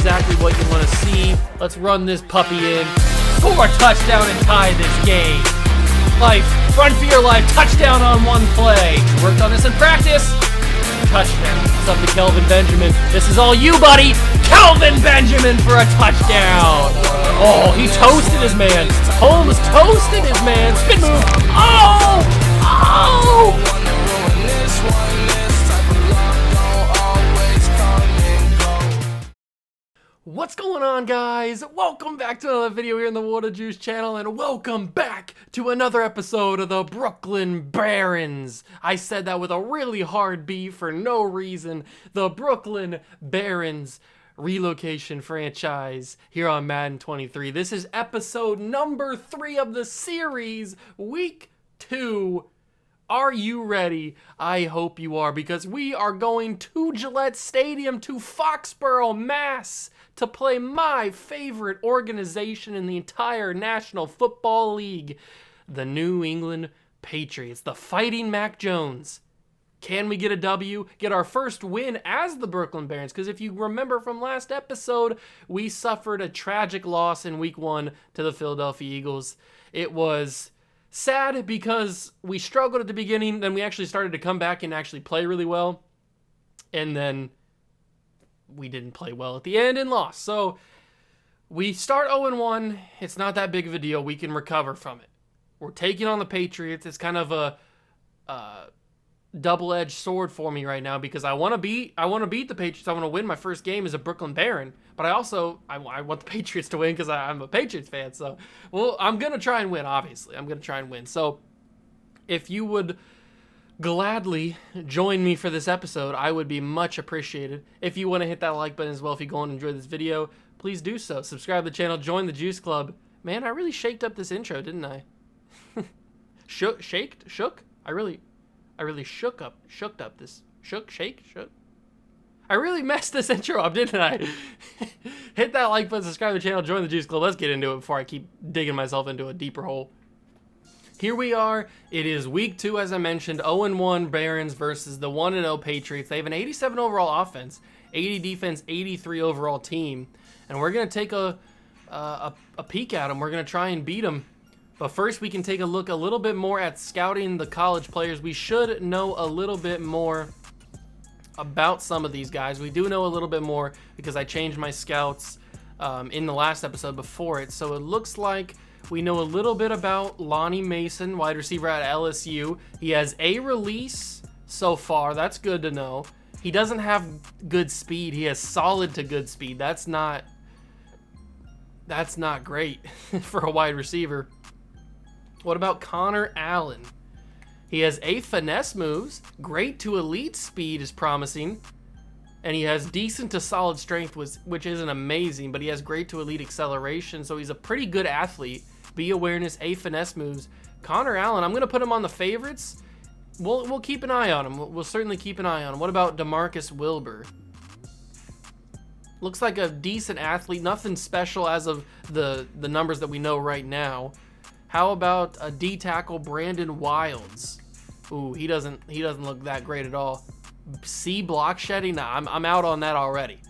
exactly what you want to see. Let's run this puppy in. Score a touchdown and tie this game. Life, run for your life, touchdown on one play. Worked on this in practice. Touchdown. It's up to Kelvin Benjamin. This is all you, buddy. Kelvin Benjamin for a touchdown. Oh, he toasted his man. Holmes toasted his man. Spin move. Oh! Oh! What's going on, guys? Welcome back to another video here in the Water Juice channel, and welcome back to another episode of the Brooklyn Barons. I said that with a really hard B for no reason. The Brooklyn Barons Relocation franchise here on Madden 23. This is episode number 3 of the series, week 2. Are you ready? I hope you are, because we are going to Gillette Stadium, to Foxborough, Mass, to play my favorite organization in the entire National Football League, the New England Patriots, the Fighting Mac Jones. Can we get a W? Get our first win as the Brooklyn Barons? Because if you remember from last episode, we suffered a tragic loss in week 1 to the Philadelphia Eagles. It was sad because we struggled at the beginning, then we actually started to come back and actually play really well, and then we didn't play well at the end and lost. So we start 0-1. It's not that big of a deal. We can recover from it. We're taking on the Patriots. It's kind of a double-edged sword for me right now, because I want to beat the Patriots. I want to win my first game as a Brooklyn Baron, but I want the Patriots to win because I'm a Patriots fan. So, well, I'm going to try and win, obviously. I'm going to try and win. So if you would gladly join me for this episode, I would be much appreciated. If you want to hit that like button as well, if you go and enjoy this video, please do so. Subscribe to the channel, join the Juice Club. Man, I really shaked up this intro, didn't I? Shook? I really shook up this. Shook. I really messed this intro up, didn't I? Hit that like button, subscribe to the channel, join the Juice Club. Let's get into it before I keep digging myself into a deeper hole. Here we are. It is week 2, as I mentioned. 0-1 Barons versus the 1-0 Patriots. They have an 87 overall offense, 80 defense, 83 overall team. And we're going to take a peek at them. We're going to try and beat them. But first, we can take a look a little bit more at scouting the college players. We should know a little bit more about some of these guys. We do know a little bit more because I changed my scouts in the last episode before it. So it looks like we know a little bit about Lonnie Mason, wide receiver at LSU. He has a release so far. That's good to know. He doesn't have good speed. He has solid to good speed. That's not great for a wide receiver. What about Connor Allen? He has a finesse moves, great to elite speed is promising, and he has decent to solid strength, which isn't amazing, but he has great to elite acceleration, so he's a pretty good athlete. B awareness, A finesse moves. Connor Allen, I'm going to put him on the favorites. We'll keep an eye on him. We'll certainly keep an eye on him. What about DeMarcus Wilbur? Looks like a decent athlete, nothing special as of the numbers that we know right now. How about a D tackle, Brandon Wilds? Ooh, he doesn't look that great at all. C block shedding? Nah, I'm out on that already.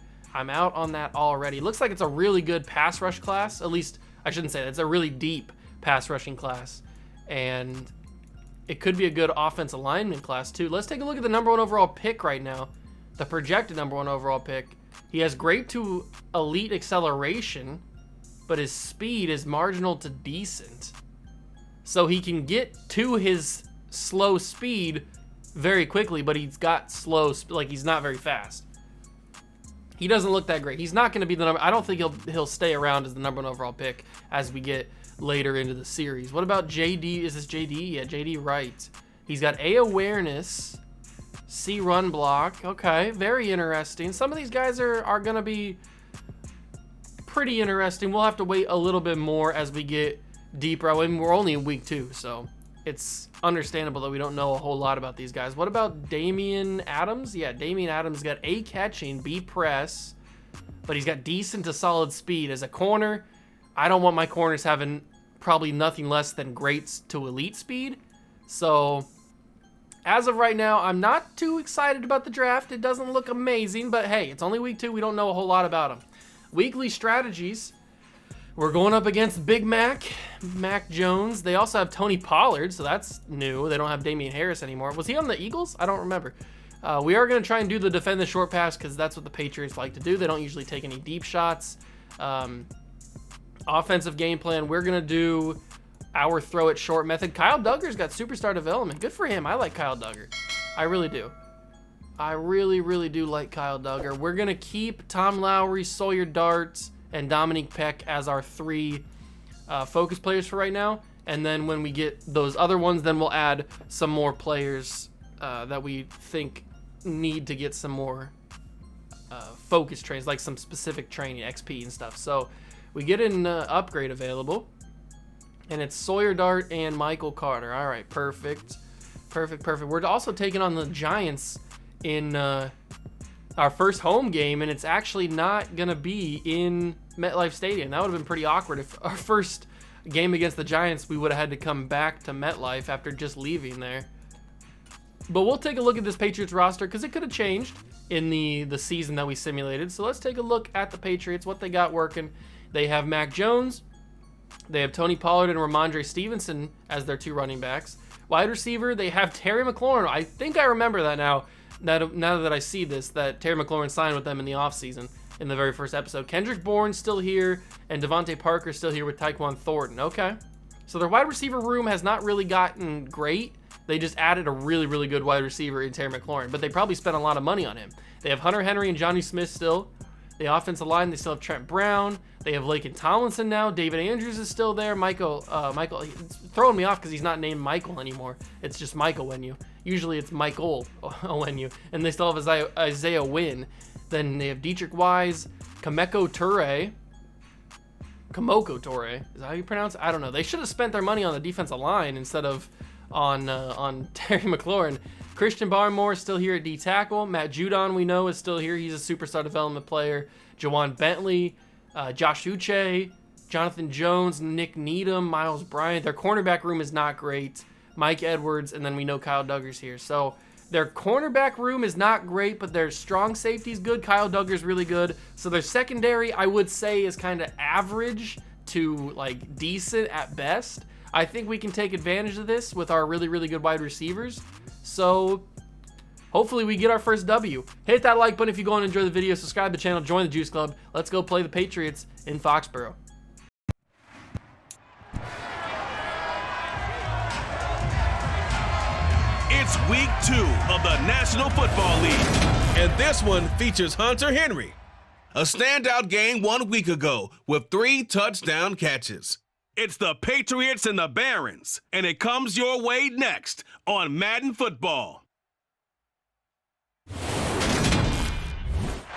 Looks like it's a really good pass rush class. At least I shouldn't say that. It's a really deep pass rushing class, and it could be a good offensive lineman class too. Let's take a look at the number 1 overall pick right now. The projected number 1 overall pick. He has great to elite acceleration, but his speed is marginal to decent. So he can get to his slow speed very quickly, but he's got slow, like he's not very fast. He doesn't look that great. He's not going to be the number. I don't think he'll stay around as the number 1 overall pick as we get later into the series. What about JD? Is this JD? Yeah, JD Wright. He's got A awareness, C run block. Okay, very interesting. Some of these guys are going to be pretty interesting. We'll have to wait a little bit more as we get deeper. I mean, we're only in week 2, so it's understandable that we don't know a whole lot about these guys. What about Damian Adams? Yeah, Damian Adams got A catching, B press, but he's got decent to solid speed. As a corner, I don't want my corners having probably nothing less than great to elite speed. So as of right now, I'm not too excited about the draft. It doesn't look amazing, but hey, it's only week 2. We don't know a whole lot about him. weekly strategies. We're going up against Big Mac Jones. They also have Tony Pollard, so that's new. They don't have Damian Harris anymore. Was he on the Eagles? I don't remember. We are going to try and do the defend the short pass because that's what the Patriots like to do. They don't usually take any deep shots. Offensive game plan, we're going to do our throw it short method. Kyle Duggar's got superstar development. Good for him. I like Kyle Duggar. I really do. I really, really do like Kyle Duggar. We're going to keep Tom Lowry, Sawyer Dart, and Dominique Peck as our 3 focus players for right now. And then when we get those other ones, then we'll add some more players that we think need to get some more focus trains, like some specific training, XP and stuff. So we get an upgrade available, and it's Sawyer Dart and Michael Carter. All right, perfect. We're also taking on the Giants in our first home game, and it's actually not gonna be in MetLife Stadium. That would have been pretty awkward if our first game against the Giants, we would have had to come back to MetLife after just leaving there. But we'll take a look at this Patriots roster because it could have changed in the season that we simulated. So let's take a look at the Patriots, what they got working. They have Mac Jones, they have Tony Pollard and Ramondre Stevenson as their 2 running backs. Wide receiver, they have Terry McLaurin. I think I remember that now that I see this, that Terry McLaurin signed with them in the offseason in the very first episode. Kendrick Bourne's still here, and Devontae Parker's still here with Tyquan Thornton. Okay. So their wide receiver room has not really gotten great. They just added a really, really good wide receiver in Terry McLaurin, but they probably spent a lot of money on him. They have Hunter Henry and Johnny Smith still. The offensive line, they still have Trent Brown. They have Laken Tomlinson now. David Andrews is still there. Michael, it's throwing me off because he's not named Michael anymore. It's just Michael Onwenu. Usually it's Michael Onwenu. And they still have Isaiah Wynn. Then they have Dietrich Wise, Kamoko Toure. Is that how you pronounce it? I don't know. They should have spent their money on the defensive line instead of on Terry McLaurin. Christian Barmore is still here at D tackle. Matt Judon, we know, is still here. He's a superstar development player. Jawan Bentley, Josh Uche, Jonathan Jones, Nick Needham, Miles Bryant. Their cornerback room is not great. Mike Edwards, and then we know Kyle Duggar's here. So their cornerback room is not great, but their strong safety is good. Kyle Duggar's really good. So their secondary, I would say, is kind of average to like decent at best. I think we can take advantage of this with our really, really good wide receivers. So hopefully we get our first W. Hit that like button if you go and enjoy the video. Subscribe to the channel. Join the Juice Club. Let's go play the Patriots in Foxborough. It's week 2 of the National Football League, and this one features Hunter Henry. A standout game 1 week ago with 3 touchdown catches. It's the Patriots and the Barons, and it comes your way next on Madden Football.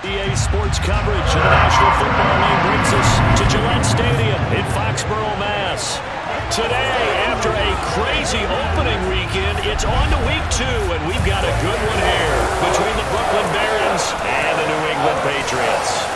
EA Sports coverage of the National Football League brings us to Gillette Stadium in Foxborough, Mass. Today, after a crazy opening weekend, it's on to week 2, and we've got a good one here between the Brooklyn Barons and the New England Patriots.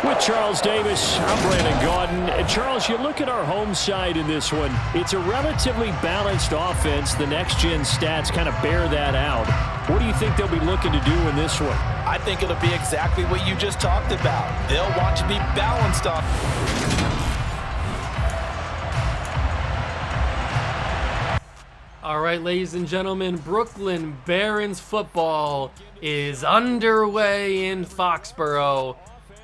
With Charles Davis, I'm Brandon Gaudin. And Charles, you look at our home side in this one, it's a relatively balanced offense. The next-gen stats kind of bear that out. What do you think they'll be looking to do in this one? I think it'll be exactly what you just talked about. They'll want to be balanced on. All right, ladies and gentlemen, Brooklyn Barons football is underway in Foxborough.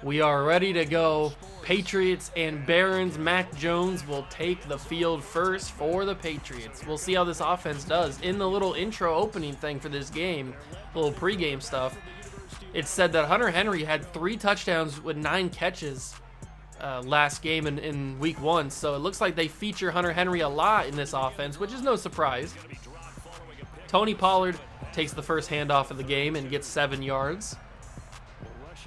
We are ready to go. Patriots and Barons. Mac Jones will take the field first for the Patriots. We'll see how this offense does. In the little intro opening thing for this game, little pregame stuff, it said that Hunter Henry had 3 touchdowns with 9 catches last game in week 1. So it looks like they feature Hunter Henry a lot in this offense, which is no surprise. Tony Pollard takes the first handoff of the game and gets 7 yards.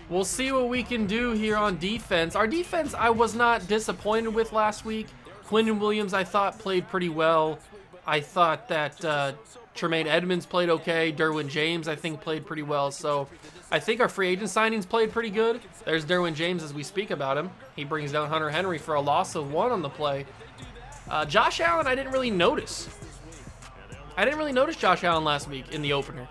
We'll see what we can do here on defense. Our defense, I was not disappointed with last week. Quinnen Williams, I thought, played pretty well. I thought that Tremaine Edmonds played okay. Derwin James, I think, played pretty well. So I think our free agent signings played pretty good. There's Derwin James as we speak about him. He brings down Hunter Henry for a loss of 1 on the play. Josh Allen, I didn't really notice. I didn't really notice Josh Allen last week in the opener.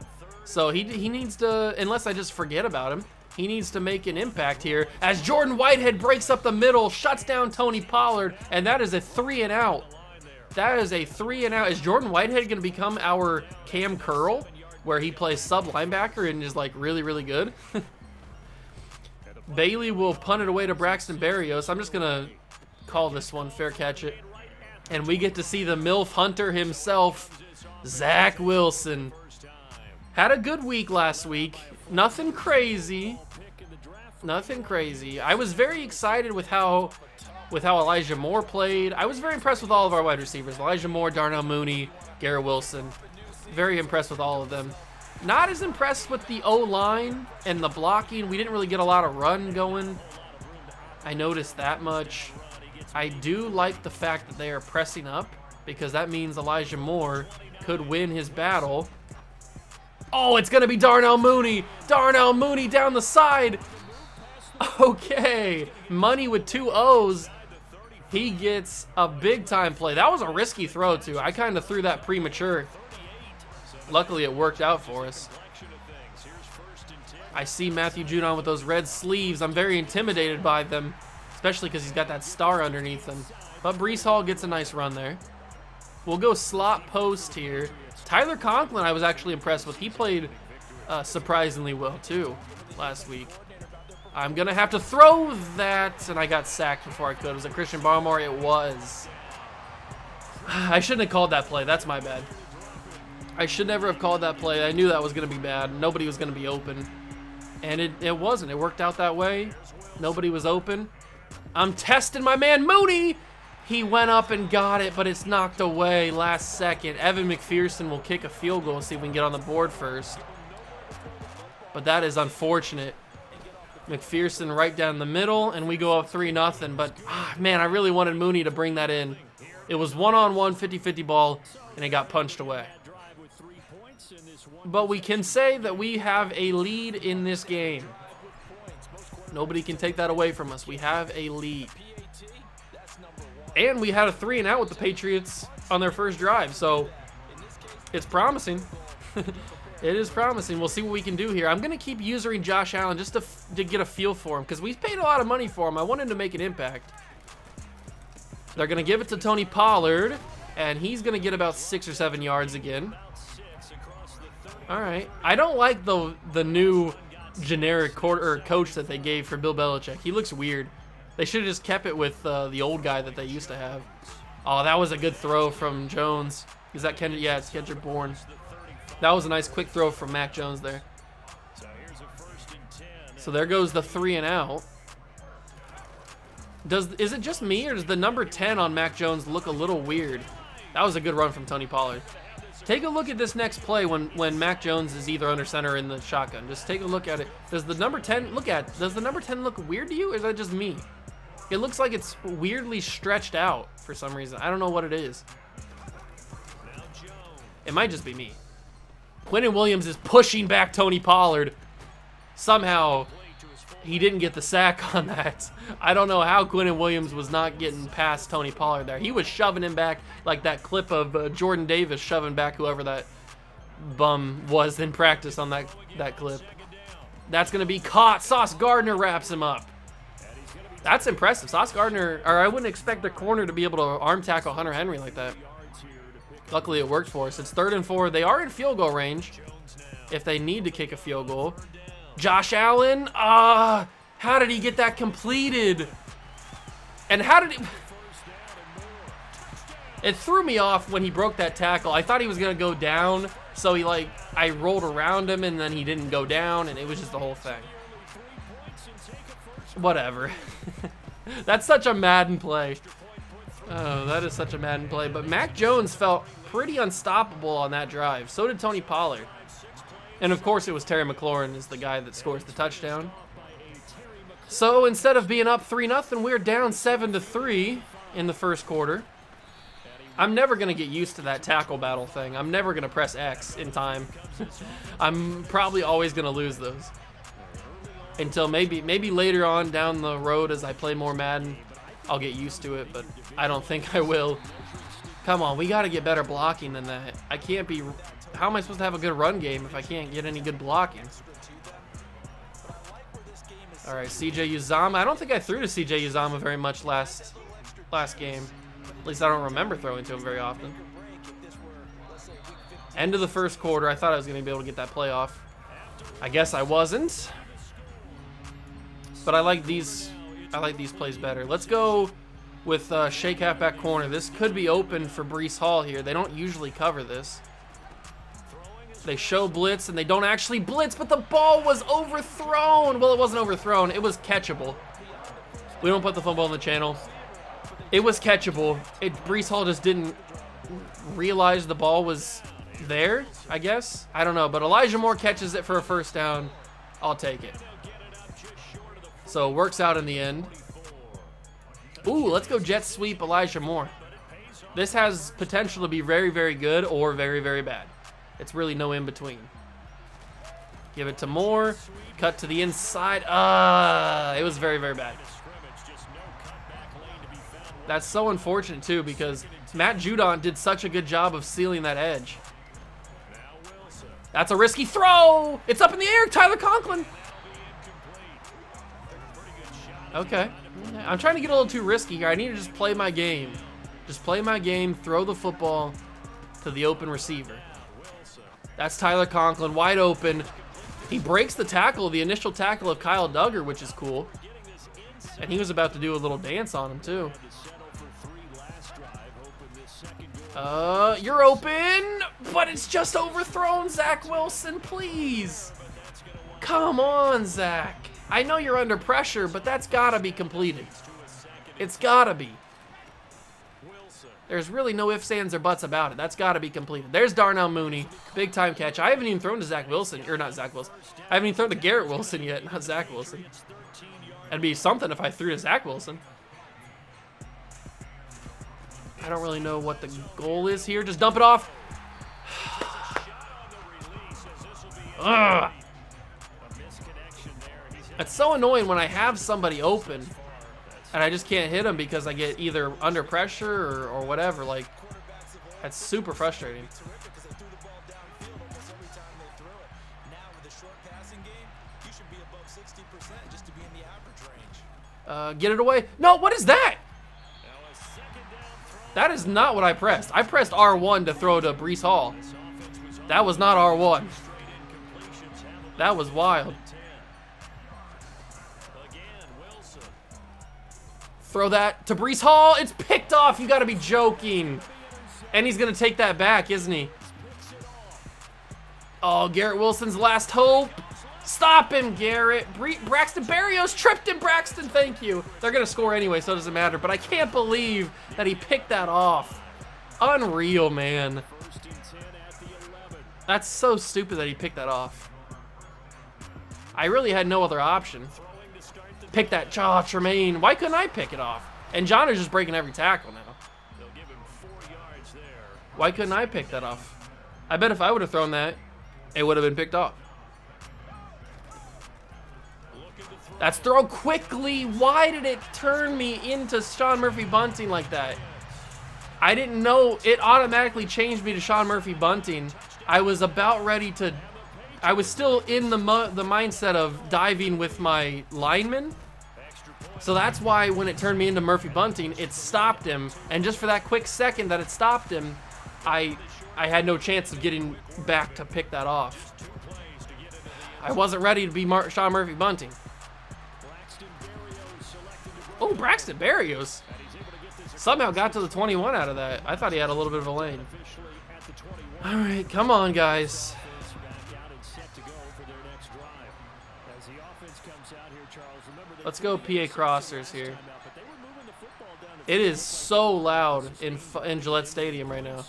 So he needs to, unless I just forget about him, he needs to make an impact here as Jordan Whitehead breaks up the middle, shuts down Tony Pollard, and that is a 3-and-out. That is a 3-and-out. Is Jordan Whitehead going to become our Cam Curl, where he plays sub linebacker and is like really, really good? Bailey will punt it away to Braxton Berrios. I'm just going to call this one, fair catch it. And we get to see the MILF Hunter himself, Zach Wilson. Had a good week last week. Nothing crazy. Nothing crazy. I was very excited with how Elijah Moore played. I was very impressed with all of our wide receivers. Elijah Moore, Darnell Mooney, Garrett Wilson. Very impressed with all of them. Not as impressed with the O-line and the blocking. We didn't really get a lot of run going. I noticed that much. I do like the fact that they are pressing up because that means Elijah Moore could win his battle. Oh, it's going to be Darnell Mooney. Darnell Mooney down the side. Okay. Money with 2 O's. He gets a big-time play. That was a risky throw, too. I kind of threw that premature. Luckily, it worked out for us. I see Matthew Judon with those red sleeves. I'm very intimidated by them, especially because he's got that star underneath him. But Breece Hall gets a nice run there. We'll go slot post here. Tyler Conklin, I was actually impressed with. He played surprisingly well, too, last week. I'm going to have to throw that, and I got sacked before I could. Was it Christian Barmore? It was. I shouldn't have called that play. That's my bad. I should never have called that play. I knew that was going to be bad. Nobody was going to be open. And it wasn't. It worked out that way. Nobody was open. I'm testing my man Mooney. He went up and got it, but it's knocked away last second. Evan McPherson will kick a field goal and see if we can get on the board first. But that is unfortunate. McPherson right down the middle, and we go up 3-0. But, man, I really wanted Mooney to bring that in. It was one-on-one, 50-50 ball, and it got punched away. But we can say that we have a lead in this game. Nobody can take that away from us. We have a lead. And we had a 3-and-out with the Patriots on their first drive, so it's promising. It is promising. We'll see what we can do here. I'm going to keep using Josh Allen just to get a feel for him because we've paid a lot of money for him. I want him to make an impact. They're going to give it to Tony Pollard, and he's going to get about 6 or 7 yards again. All right. I don't like the new generic coach that they gave for Bill Belichick. He looks weird. They should have just kept it with the old guy that they used to have. Oh, that was a good throw from Jones. Is that Kendrick? Yeah, it's Kendrick Bourne. That was a nice quick throw from Mac Jones there. So there goes the 3-and-out. Is it just me, or does the number 10 on Mac Jones look a little weird? That was a good run from Tony Pollard. Take a look at this next play when Mac Jones is either under center or in the shotgun. Just take a look at it. Does the number 10 look weird to you, or is that just me? It looks like it's weirdly stretched out for some reason. I don't know what it is. It might just be me. Quinnen Williams is pushing back Tony Pollard. Somehow, he didn't get the sack on that. I don't know how Quinnen Williams was not getting past Tony Pollard there. He was shoving him back like that clip of Jordan Davis shoving back whoever that bum was in practice on that clip. That's going to be caught. Sauce Gardner wraps him up. That's impressive. Sauce Gardner, or I wouldn't expect the corner to be able to arm tackle Hunter Henry like that. Luckily, it worked for us. It's 3rd and 4. They are in field goal range if they need to kick a field goal. Josh Allen, how did he get that completed? And how did he... It threw me off when he broke that tackle. I thought he was going to go down, so I rolled around him, and then he didn't go down, and it was just the whole thing. Whatever. That's such a Madden play. Oh, that is such a Madden play. But Mac Jones felt pretty unstoppable on that drive. So did Tony Pollard. And, of course, it was Terry McLaurin is the guy that scores the touchdown. So, instead of being up 3-0, we're down 7-3 in the first quarter. I'm never going to get used to that tackle battle thing. I'm never going to press X in time. I'm probably always going to lose those. Until maybe later on down the road as I play more Madden, I'll get used to it, but I don't think I will. Come on, we got to get better blocking than that. I can't be... how am I supposed to have a good run game if I can't get any good blocking? All right, CJ Uzama. I don't think I threw to CJ Uzama very much last game. At least I don't remember throwing to him very often. End of the first quarter. I thought I was going to be able to get that play off. I guess I wasn't. But I like these plays better. Let's go with shake halfback corner. This could be open for Breece Hall here. They don't usually cover this. They show blitz, and they don't actually blitz, but the ball was overthrown. Well, it wasn't overthrown. It was catchable. We don't put the football on the channel. It was catchable. Breece Hall just didn't realize the ball was there, I guess. I don't know, but Elijah Moore catches it for a first down. I'll take it. So it works out in the end. Ooh, let's go jet sweep Elijah Moore. This has potential to be very, very good or very, very bad. It's really no in between. Give it to Moore. Cut to the inside. It was very, very bad. That's so unfortunate, too, because Matt Judon did such a good job of sealing that edge. That's a risky throw. It's up in the air. Tyler Conklin. Okay. I'm trying to get a little too risky here. I need to just play my game. Just play my game. Throw the football to the open receiver. That's Tyler Conklin, wide open. He breaks the tackle, the initial tackle of Kyle Duggar, which is cool. And he was about to do a little dance on him, too. You're open, but it's just overthrown, Zach Wilson, please. Come on, Zach. I know you're under pressure, but that's gotta be completed. It's gotta be. There's really no ifs, ands, or buts about it. That's gotta be completed. There's Darnell Mooney, big time catch. I haven't even thrown to Zach Wilson, or not Zach Wilson. I haven't even thrown to Garrett Wilson yet, not Zach Wilson. That'd be something if I threw to Zach Wilson. I don't really know what the goal is here. Just dump it off. Ugh. It's so annoying when I have somebody open and I just can't hit them because I get either under pressure or whatever. Like, that's super frustrating. Get it away. No, what is that? That is not what I pressed. I pressed R1 to throw to Breece Hall. That was not R1. That was wild. Throw that to Breece Hall. It's picked off. You got to be joking. And he's going to take that back, isn't he? Oh, Garrett Wilson's last hope. Stop him, Garrett. Braxton Berrios tripped him. Braxton, thank you. They're going to score anyway, so it doesn't matter. But I can't believe that he picked that off. Unreal, man. That's so stupid that he picked that off. I really had no other option. Pick that. Oh, Tremaine. Why couldn't I pick it off? And John is just breaking every tackle now. Why couldn't I pick that off? I bet if I would have thrown that, it would have been picked off. That's throw quickly. Why did it turn me into Sean Murphy Bunting like that? I didn't know it automatically changed me to Sean Murphy Bunting. I was about ready to... I was still in the mindset of diving with my lineman. So that's why when it turned me into Murphy Bunting, it stopped him. And just for that quick second that it stopped him, I had no chance of getting back to pick that off. I wasn't ready to be Sean Murphy Bunting. Oh, Braxton Berrios somehow got to the 21 out of that. I thought he had a little bit of a lane. All right, come on, guys. Let's go PA Crossers here. It is so loud in Gillette Stadium right now.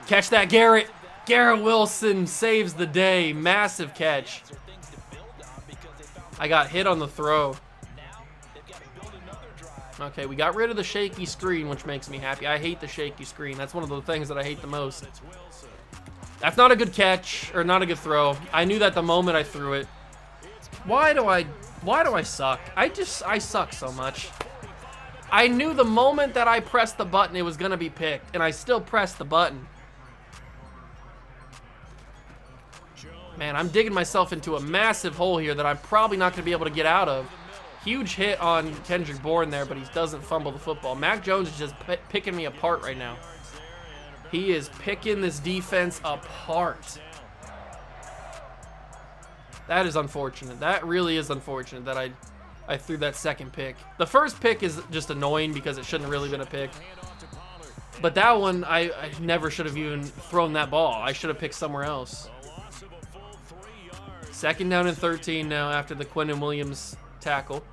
Catch that, Garrett. Garrett Wilson saves the day. Massive catch. I got hit on the throw. Okay, we got rid of the shaky screen, which makes me happy. I hate the shaky screen. That's one of the things that I hate the most. That's not a good catch, or not a good throw. I knew that the moment I threw it. Why do I suck? I suck so much. I knew the moment that I pressed the button it was gonna be picked, and I still pressed the button. Man, I'm digging myself into a massive hole here that I'm probably not going to be able to get out of. Huge hit on Kendrick Bourne there, but he doesn't fumble the football. Mac Jones is just picking me apart right now. He is picking this defense apart. That is unfortunate. That really is unfortunate that I threw that second pick. The first pick is just annoying because it shouldn't have really been a pick. But that one, I never should have even thrown that ball. I should have picked somewhere else. 2nd down and 13 now after the Quinnen Williams tackle.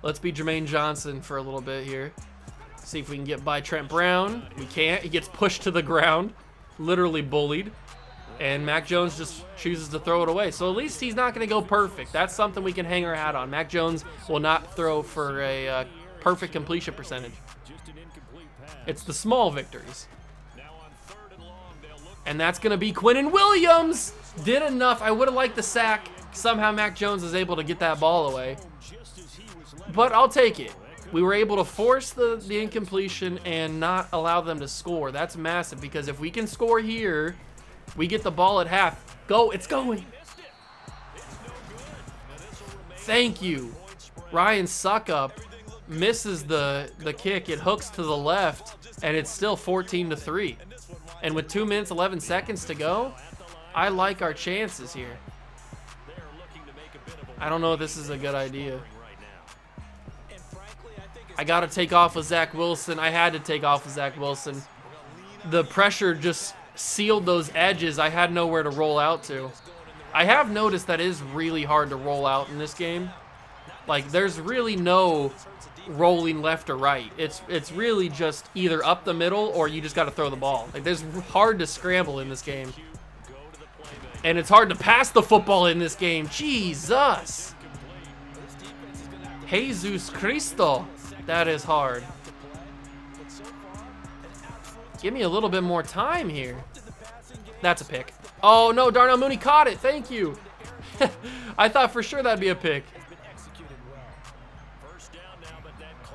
Let's be Jermaine Johnson for a little bit here. See if we can get by Trent Brown. We can't. He gets pushed to the ground. Literally bullied. And Mac Jones just chooses to throw it away. So at least he's not going to go perfect. That's something we can hang our hat on. Mac Jones will not throw for a perfect completion percentage. It's the small victories. And that's going to be Quinnen Williams. Did enough. I would have liked the sack. Somehow Mac Jones is able to get that ball away. But I'll take it. We were able to force the incompletion and not allow them to score. That's massive because if we can score here, we get the ball at half. Go, it's going. Thank you. Ryan Suckup misses the kick. It hooks to the left, and it's still 14-3. And with 2 minutes, 11 seconds to go, I like our chances here. I don't know if this is a good idea. I got to take off with Zach Wilson. I had to take off with Zach Wilson. The pressure just sealed those edges. I had nowhere to roll out to. I have noticed that it is really hard to roll out in this game. Like, there's really no rolling left or right. It's really just either up the middle or you just got to throw the ball. Like, there's hard to scramble in this game. And it's hard to pass the football in this game. Jesus. Jesus Cristo. That is hard. Give me a little bit more time here. That's a pick. Oh, no, Darnell Mooney caught it. Thank you. I thought for sure that'd be a pick.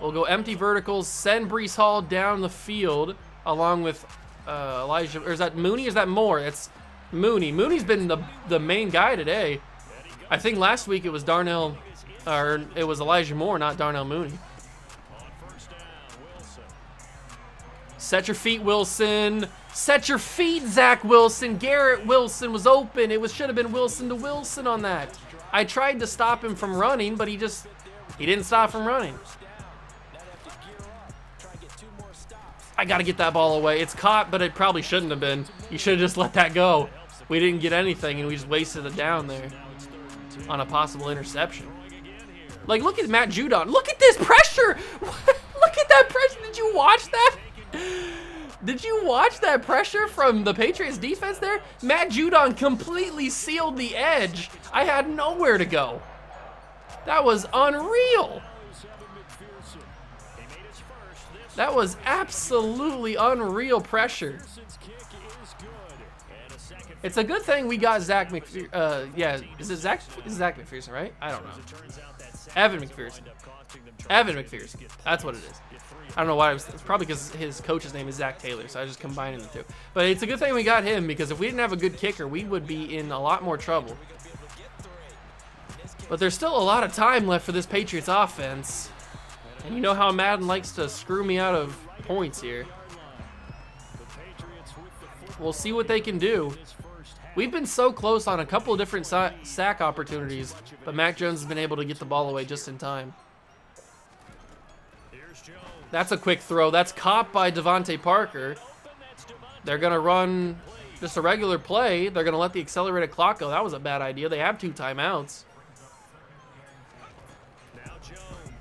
We'll go empty verticals, send Breece Hall down the field along with Elijah. Or is that Mooney or is that Moore? It's Mooney. Mooney's been the main guy today. I think last week it was Darnell, or it was Elijah Moore, not Darnell Mooney. Set your feet, Wilson. Set your feet, Zach Wilson. Garrett Wilson was open. It should have been Wilson to Wilson on that. I tried to stop him from running, but he didn't stop from running. I got to get that ball away. It's caught, but it probably shouldn't have been. You should have just let that go. We didn't get anything, and we just wasted it down there on a possible interception. Like, look at Matt Judon. Look at this pressure. Look at that pressure. Did you watch that? Did you watch that pressure from the Patriots defense there? Matt Judon completely sealed the edge. I had nowhere to go. That was unreal. That was absolutely unreal pressure. It's a good thing we got Zach McPherson. Yeah, is it Zach? Is Zach McPherson, right? I don't know. Evan McPherson. Evan McPherson. That's what it is. I don't know why. It's probably because his coach's name is Zach Taylor, so I just combining the two. But it's a good thing we got him because if we didn't have a good kicker, we would be in a lot more trouble. But there's still a lot of time left for this Patriots offense. And you know how Madden likes to screw me out of points here. We'll see what they can do. We've been so close on a couple of different sack opportunities, but Mac Jones has been able to get the ball away just in time. That's a quick throw. That's caught by Devontae Parker. They're going to run just a regular play. They're going to let the accelerated clock go. That was a bad idea. They have 2 timeouts.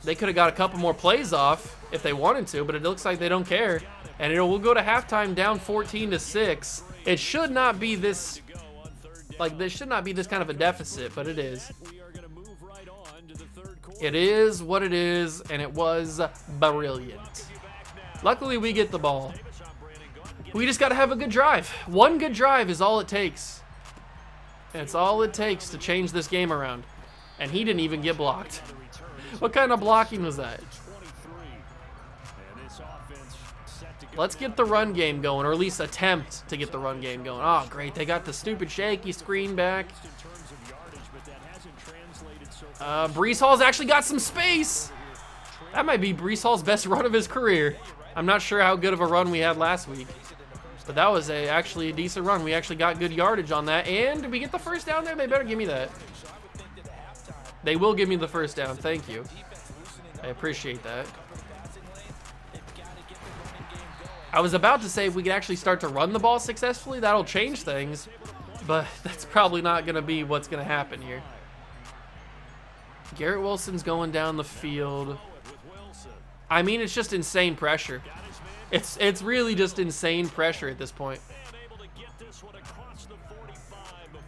They could have got a couple more plays off if they wanted to, but it looks like they don't care. And we'll go to halftime down 14-6. It should not be this, like, this should not be this kind of a deficit, but it is. It is what it is, and it was brilliant. Luckily, we get the ball. We just got to have a good drive. One good drive is all it takes. It's all it takes to change this game around. And he didn't even get blocked. What kind of blocking was that? Let's get the run game going, or at least attempt to get the run game going. Oh, great. They got the stupid shaky screen back. Breece Hall's actually got some space. That might be Breece Hall's best run of his career. I'm not sure how good of a run we had last week, but that was actually a decent run. We actually got good yardage on that. And did we get the first down there? They better give me that. They will give me the first down. Thank you. I appreciate that. I was about to say if we could actually start to run the ball successfully, that'll change things, but that's probably not going to be what's going to happen here. Garrett Wilson's going down the field. I mean, it's just insane pressure. It's really just insane pressure at this point.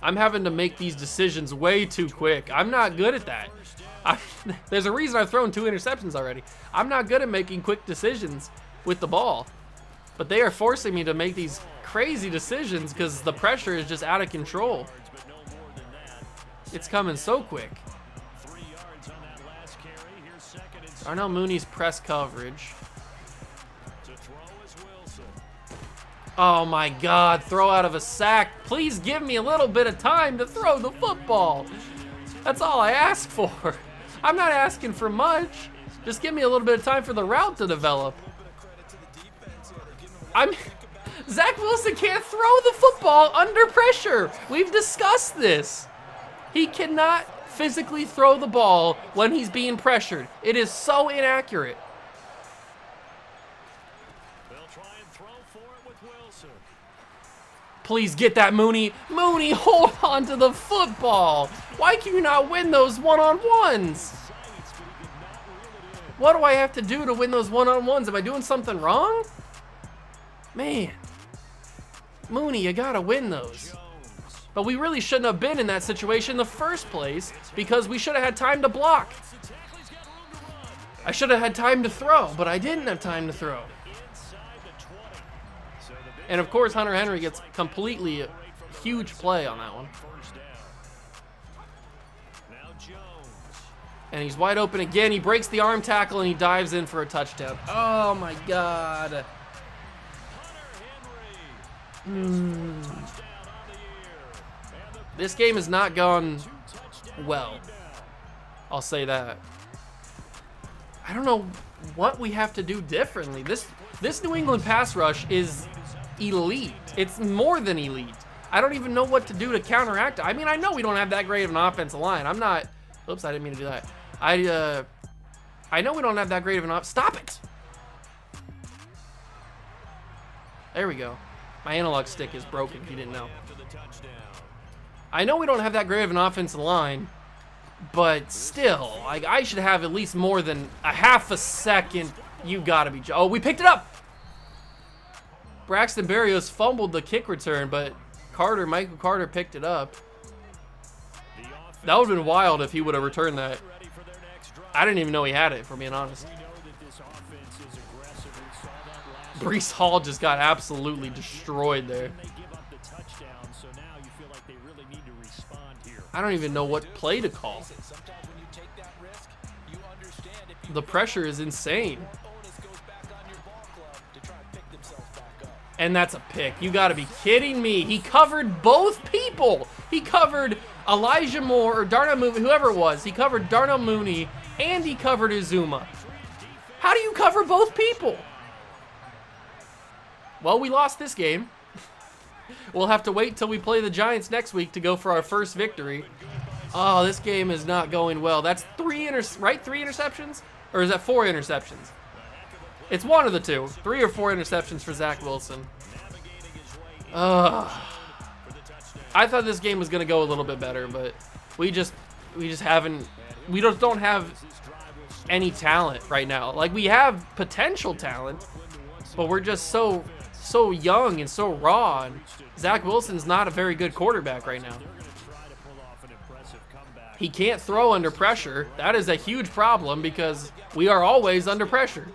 I'm having to make these decisions way too quick. I'm not good at that. There's a reason I've thrown 2 interceptions already. I'm not good at making quick decisions with the ball. But they are forcing me to make these crazy decisions because the pressure is just out of control. It's coming so quick. Darnell Mooney's press coverage. Oh my God, throw out of a sack. Please give me a little bit of time to throw the football. That's all I ask for. I'm not asking for much. Just give me a little bit of time for the route to develop. Zach Wilson can't throw the football under pressure. We've discussed this. He cannot physically throw the ball when he's being pressured. It is so inaccurate. Please get that, Mooney. Mooney, hold on to the football. Why can you not win those one-on-ones? What do I have to do to win those one-on-ones? Am I doing something wrong? Man, Mooney, you gotta win those. But we really shouldn't have been in that situation in the first place because we should have had time to block. I should have had time to throw, but I didn't have time to throw. And of course, Hunter Henry gets completely a huge play on that one. And he's wide open again. He breaks the arm tackle and he dives in for a touchdown. Oh my God. This game has not gone well. I'll say that. I don't know what we have to do differently. This New England pass rush is elite. It's more than elite. I don't even know what to do to counteract it. I mean, I know we don't have that great of an offensive line. I'm not. Oops, I didn't mean to do that. I know we don't have that great of an Stop it. There we go. My analog stick is broken, if you didn't know. I know we don't have that great of an offensive line, but still, like, I should have at least more than a half a second. You gotta be. Oh, we picked it up. Braxton Berrios fumbled the kick return, but Michael Carter picked it up. That would have been wild if he would have returned that. I didn't even know he had it, for being honest. Breece Hall just got absolutely destroyed there. I don't even know what play to call. The pressure is insane. And that's a pick. You gotta be kidding me. He covered both people. He covered Elijah Moore or Darnell Mooney, whoever it was. He covered Darnell Mooney and he covered Uzuma. How do you cover both people? Well, we lost this game. We'll have to wait till we play the Giants next week to go for our first victory. Oh, this game is not going well. That's three interceptions? Or is that 4 interceptions? It's one of the two. 3 or 4 interceptions for Zach Wilson. I thought this game was going to go a little bit better, but we just don't have any talent right now. Like, we have potential talent, but we're just so young and so raw. And Zach Wilson's not a very good quarterback right now. He can't throw under pressure. That is a huge problem because we are always under pressure.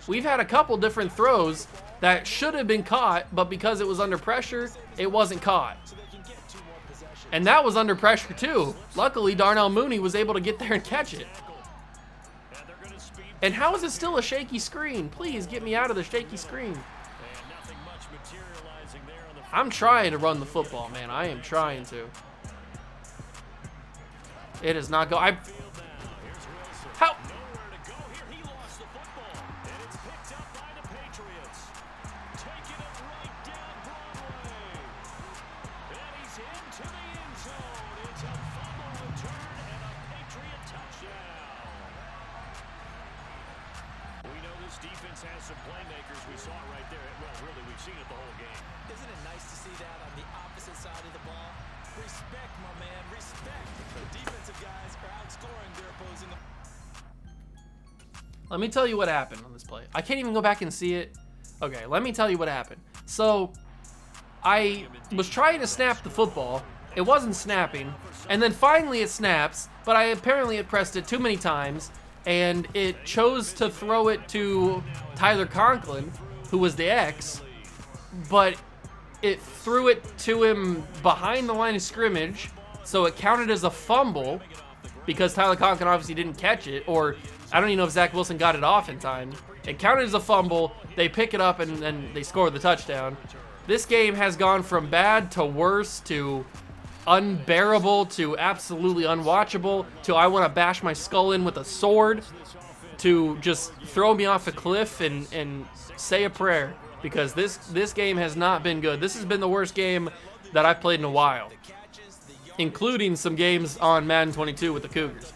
We've had a couple different throws that should have been caught, but because it was under pressure, it wasn't caught. And that was under pressure too. Luckily, Darnell Mooney was able to get there and catch it. And how is it still a shaky screen? Please get me out of the shaky screen. I'm trying to run the football, man. I am trying to. It is not go. How? Defense has some playmakers. We saw it right there. Well, really, we've seen it the whole game. Isn't it nice to see that on the opposite side of the ball? Respect, my man, respect. The defensive guys are outscoring their opposing. Let me tell you what happened on this play. I can't even go back and see it. Okay, let me tell you what happened. So, I was trying to snap the football. It wasn't snapping. And then finally it snaps, but I apparently had pressed it too many times. And it chose to throw it to Tyler Conklin, who was the X, but it threw it to him behind the line of scrimmage, so it counted as a fumble because Tyler Conklin obviously didn't catch it, or I don't even know if Zach Wilson got it off in time. It counted as a fumble, they pick it up, and they score the touchdown. This game has gone from bad to worse to unbearable to absolutely unwatchable to I want to bash my skull in with a sword to just throw me off a cliff and say a prayer, because this game has not been good. This has been the worst game that I've played in a while, including some games on Madden 22 with the Cougars.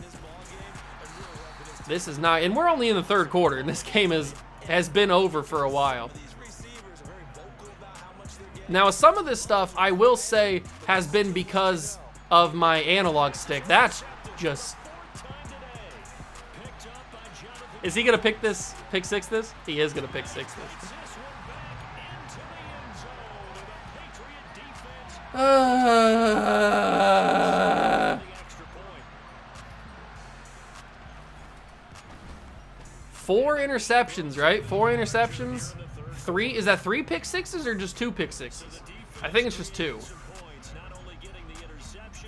This is not, and we're only in the third quarter, and this game has been over for a while. Now, some of this stuff, I will say, has been because of my analog stick. That's just... Is he going to pick six this? He is going to pick six this. 4 interceptions, right? 4 interceptions. 3, is that 3 pick sixes or just 2 pick sixes? I think it's just 2.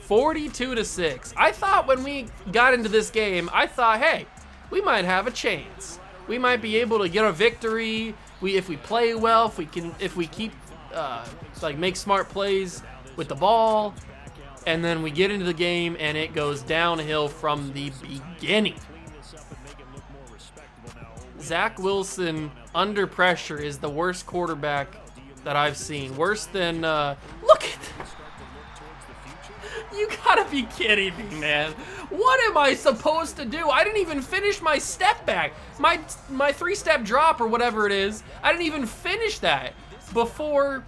42-6. I thought when we got into this game, I thought, hey, we might have a chance. We might be able to get a victory. If we play well, if we keep make smart plays with the ball, and then we get into the game and it goes downhill from the beginning. Zach Wilson under pressure is the worst quarterback that I've seen. Worse than, look at that. You gotta be kidding me, man. What am I supposed to do? I didn't even finish my step back. My 3-step drop or whatever it is. I didn't even finish that before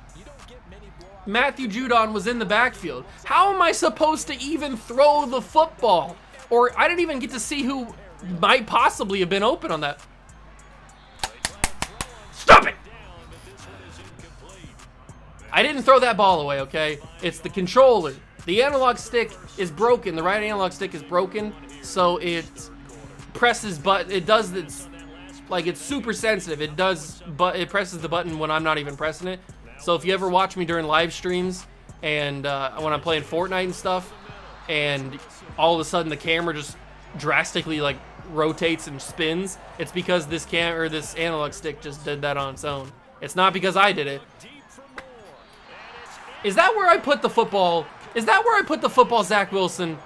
Matthew Judon was in the backfield. How am I supposed to even throw the football? Or I didn't even get to see who might possibly have been open on that. Stop it! I didn't throw that ball away, okay? It's the controller. The analog stick is broken. The right analog stick is broken, so it presses button. It does this, like, it's super sensitive. It does, but it presses the button when I'm not even pressing it. So if you ever watch me during live streams and when I'm playing Fortnite and stuff, and all of a sudden the camera just drastically like rotates and spins, it's because this analog stick just did that on its own. It's not because I did it. Is that where I put the football? Is that where I put the football, Zach Wilson?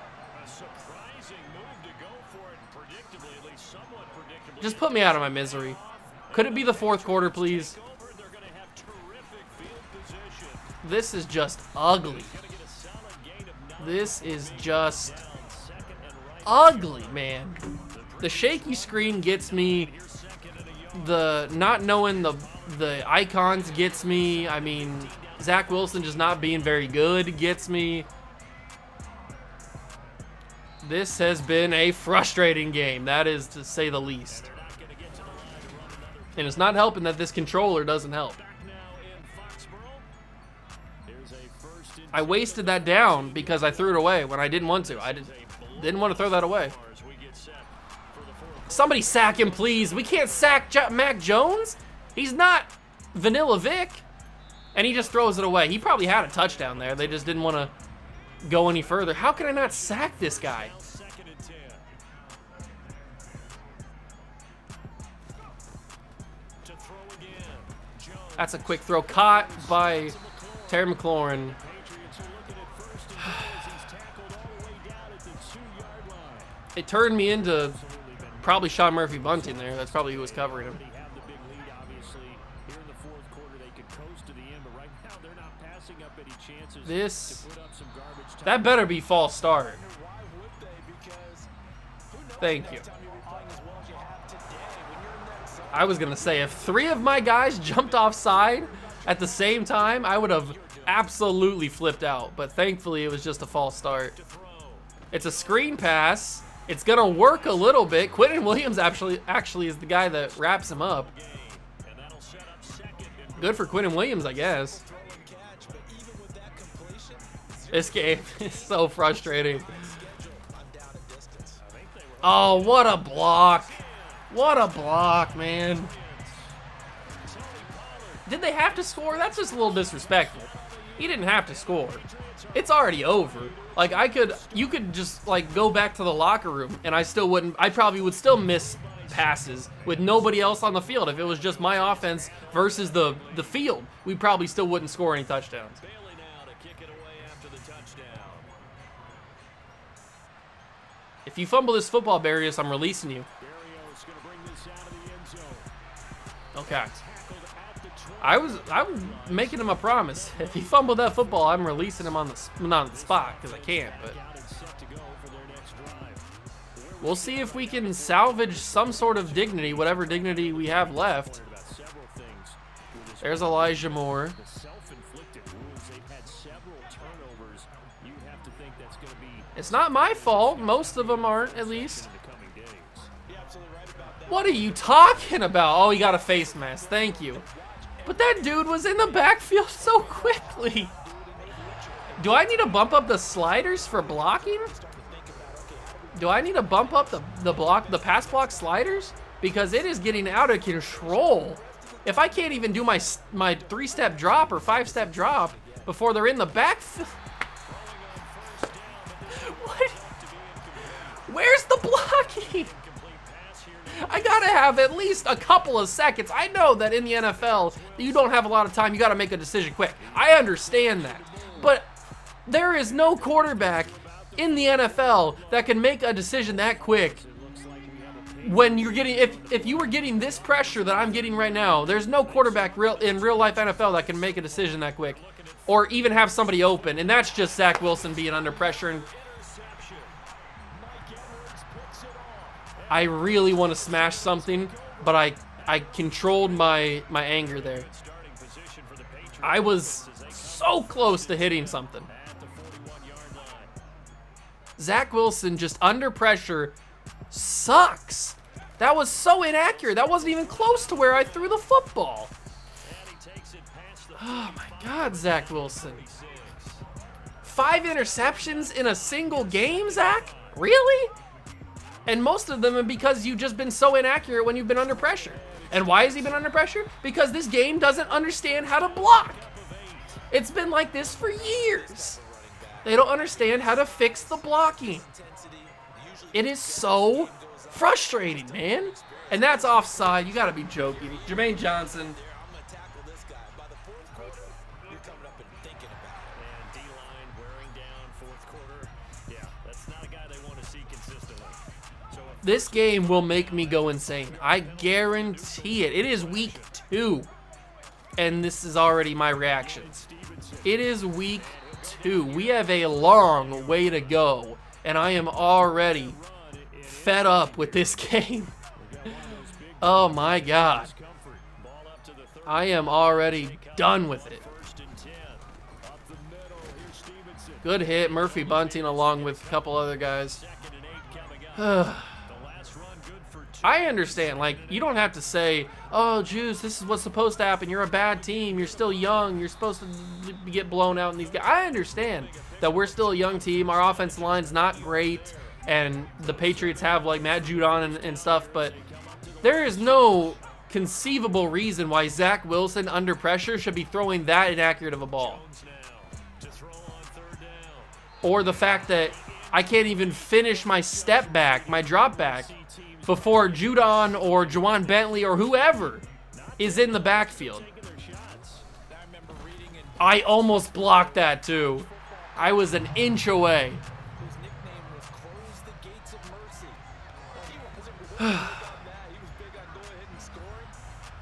Just put me out of my misery. Could it be the fourth quarter, please? This is just ugly. This is just ugly, man. The shaky screen gets me. The not knowing the icons gets me. I mean, Zach Wilson just not being very good gets me. This has been a frustrating game, that is to say the least. And it's not helping that this controller doesn't help. I wasted that down because I threw it away when I didn't want to. I didn't want to throw that away. Somebody sack him, please. We can't sack Mac Jones. He's not Vanilla Vic. And he just throws it away. He probably had a touchdown there. They just didn't want to go any further. How can I not sack this guy? That's a quick throw caught by Terry McLaurin. It turned me into probably Sean Murphy Bunting there. That's probably who was covering him. That better be false start. Thank you. I was going to say, if 3 of my guys jumped offside at the same time, I would have absolutely flipped out. But thankfully, it was just a false start. It's a screen pass. It's going to work a little bit. Quentin Williams actually is the guy that wraps him up. Good for Quentin Williams, I guess. This game is so frustrating. Oh, what a block. What a block, man. Did they have to score? That's just a little disrespectful. He didn't have to score. It's already over. Like, you could just, like, go back to the locker room, and I probably would still miss passes with nobody else on the field. If it was just my offense versus the field, we probably still wouldn't score any touchdowns. If you fumble this football, Barrios, I'm releasing you. Okay. I was making him a promise. If he fumbled that football, I'm releasing him on not on the spot because I can't. But we'll see if we can salvage some sort of dignity, whatever dignity we have left. There's Elijah Moore. It's not my fault. Most of them aren't, at least. What are you talking about? Oh, he got a face mask. Thank you. But that dude was in the backfield so quickly. Do I need to bump up the sliders for blocking? Do I need to bump up the pass block sliders? Because it is getting out of control. If I can't even do my 3-step drop or 5-step drop before they're in the backfield. What? Where's the blocking? I gotta have at least a couple of seconds. I know that in the NFL, you don't have a lot of time. You gotta make a decision quick. I understand that. But there is no quarterback in the NFL that can make a decision that quick when you're getting, if you were getting this pressure that I'm getting right now, there's no quarterback in real life NFL that can make a decision that quick or even have somebody open. And that's just Zach Wilson being under pressure. And I really want to smash something, but I controlled my anger there. I was so close to hitting something. Zach Wilson just under pressure sucks. That was so inaccurate. That wasn't even close to where I threw the football. Oh my God, Zach Wilson. 5 interceptions in a single game, Zach? Really? And most of them are because you've just been so inaccurate when you've been under pressure. And why has he been under pressure? Because this game doesn't understand how to block. It's been like this for years. They don't understand how to fix the blocking. It is so frustrating, man. And that's offside. You gotta be joking. Jermaine Johnson. This game will make me go insane. I guarantee it. It is week 2. And this is already my reactions. It is week 2. We have a long way to go. And I am already fed up with this game. Oh my God. I am already done with it. Good hit. Murphy Bunting along with a couple other guys. I understand, like, you don't have to say, oh, Juice, this is what's supposed to happen. You're a bad team. You're still young. You're supposed to get blown out in these games. I understand that we're still a young team. Our offensive line's not great, and the Patriots have, like, Matt Judon and stuff, but there is no conceivable reason why Zach Wilson, under pressure, should be throwing that inaccurate of a ball. Or the fact that I can't even finish my step back, my drop back, before Judon or Juwan Bentley or whoever is in the backfield. I almost blocked that too. I was an inch away. His nickname was Close the Gates of Mercy. Well, he wasn't really big on that. He was big on go ahead and scoring.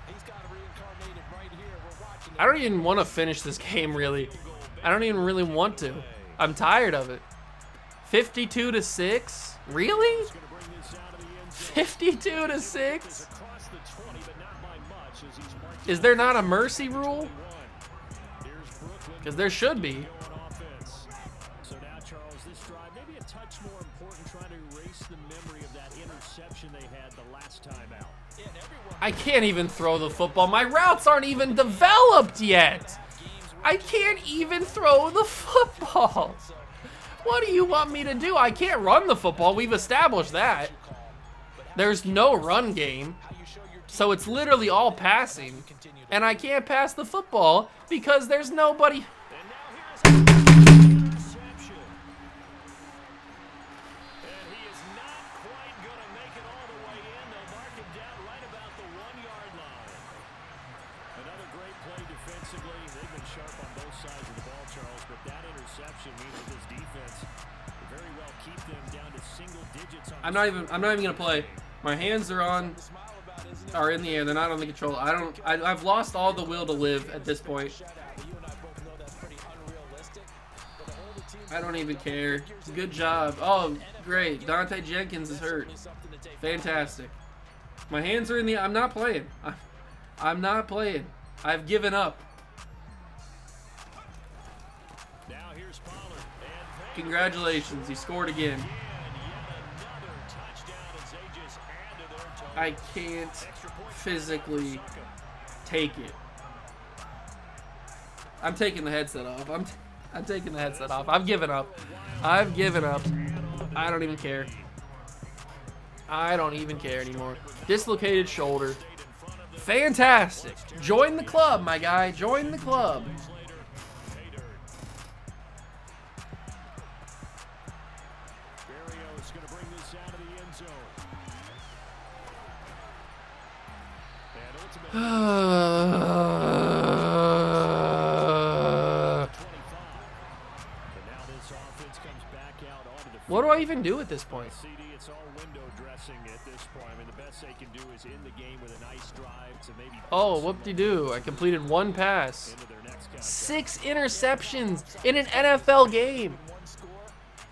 He's got to reincarnate it right here. We're watching it. I don't even want to finish this game, really. I don't even really want to. I'm tired of it. 52-6? Really? 52-6? Is there not a mercy rule? Because there should be. So now, Charles, this drive maybe a touch more important, trying to erase the memory of that interception they had the last time out. I can't even throw the football. My routes aren't even developed yet. I can't even throw the football. What do you want me to do? I can't run the football. We've established that. There's no run game. So it's literally all passing. And I can't pass the football because there's nobody. And now here's an interception. And he is not quite going to make it all the way in. They'll mark him down right about the 1-yard line. Another great play defensively. They've been sharp on both sides of the ball, Charles, but that interception means that this defense will very well keep them down to single digits. I'm not even gonna play. My hands are in the air. They're not on the controller. I've lost all the will to live at this point. I don't even care. Good job. Oh, great. Dante Jenkins is hurt. Fantastic. My hands are in the air. I'm not playing. I'm not playing. I've given up. Now here's Pollard. Congratulations. He scored again. I can't physically take it. I'm taking the headset off. I'm taking the headset off. I've given up. I've given up. I don't even care. I don't even care anymore. Dislocated shoulder. Fantastic. Join the club, my guy. Join the club. What do I even do at this point? It's all window dressing at this point. I mean, the best they can do is end the game with a nice drive to maybe. Oh, whoop-de-doo. I completed one pass. 6 interceptions in an NFL game.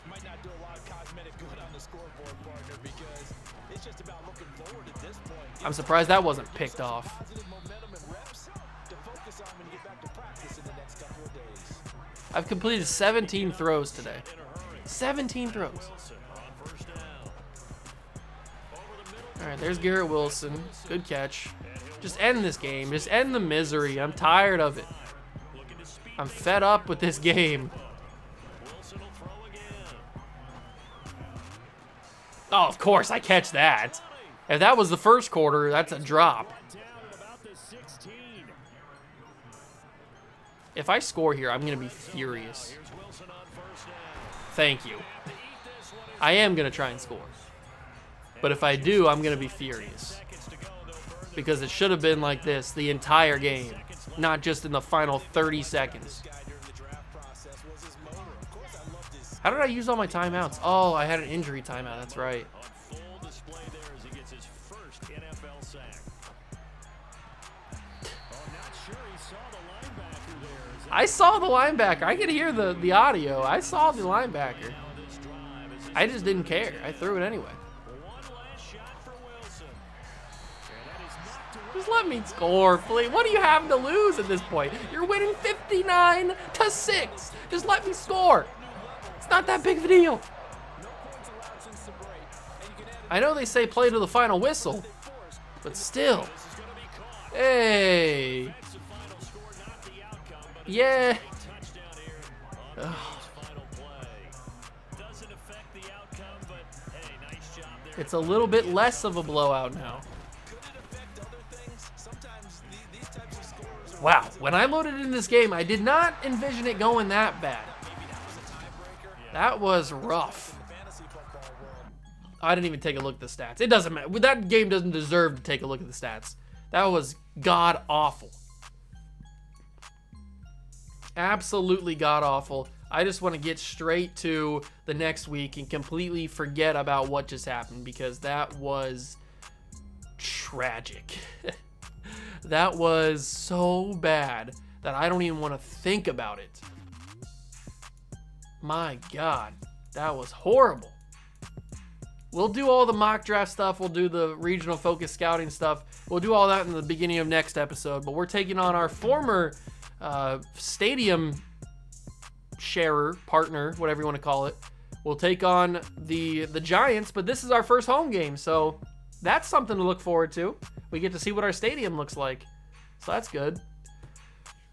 Might not do a lot of cosmetic good on the scoreboard, partner, because it's just about looking forward at this point. I'm surprised that wasn't picked off. Positive momentum and reps to focus on and get back to practice in the next couple of days. I've completed 17 throws today. 17 throws. All right, there's Garrett Wilson. Good catch. Just end this game. Just end the misery. I'm tired of it. I'm fed up with this game. Oh, of course, I catch that. If that was the first quarter, that's a drop. If I score here, I'm going to be furious. Thank you. I am going to try and score. But if I do, I'm going to be furious. Because it should have been like this the entire game, not just in the final 30 seconds. How did I use all my timeouts? Oh, I had an injury timeout. That's right. I saw the linebacker. I could hear the audio. I saw the linebacker. I just didn't care. I threw it anyway. Just let me score, please. What do you have to lose at this point? You're winning 59-6. Just let me score. It's not that big of a deal. I know they say play to the final whistle, but still. Hey. Yeah. Ugh. It's a little bit less of a blowout now. Wow, when I loaded in this game, I did not envision it going that bad. That was rough. I didn't even take a look at the stats. It doesn't matter. That game doesn't deserve to take a look at the stats. That was god awful. Absolutely god-awful. I just want to get straight to the next week and completely forget about what just happened, because that was tragic. That was so bad that I don't even want to think about it. My God, that was horrible. We'll do all the mock draft stuff. We'll do the regional focus scouting stuff. We'll do all that in the beginning of next episode. But we're taking on our former stadium sharer, partner, whatever you want to call it. We'll take on the Giants, but this is our first home game, so that's something to look forward to. We get to see what our stadium looks like, so that's good.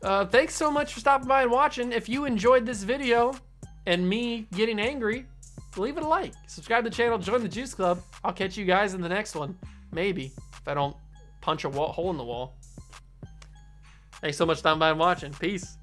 Thanks so much for stopping by and watching. If you enjoyed this video and me getting angry, leave it a like. Subscribe to the channel, join the Juice Club. I'll catch you guys in the next one. Maybe, if I don't punch a hole in the wall. Thanks so much for stopping by and watching. Peace.